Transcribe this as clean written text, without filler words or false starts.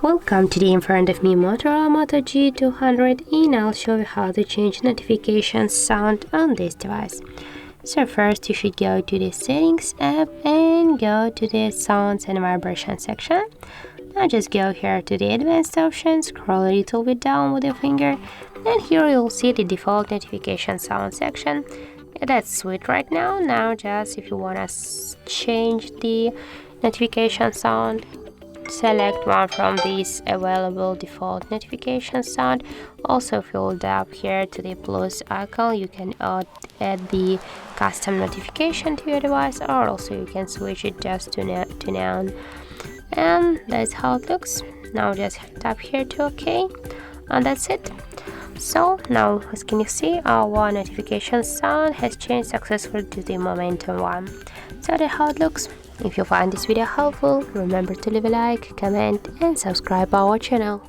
Welcome. Today in front of me Motorola Moto G200, and I'll show you how to change notification sound on this device. So first you should go to the settings app and go to the sounds and vibration section. Now just go here to the advanced options, scroll a little bit down with your finger, and here you'll see the default notification sound section. That's sweet right now. Now just if you want to change the notification sound, select one from these available default notification sound. Also, if you tap here to the plus icon, you can add the custom notification to your device, or also you can switch it just to none. And that's how it looks. Now just tap here to OK, and that's it. So now, as can you see, our notification sound has changed successfully to the Momentum one. So that's how it looks. If you find this video helpful, remember to leave a like, comment and subscribe our channel.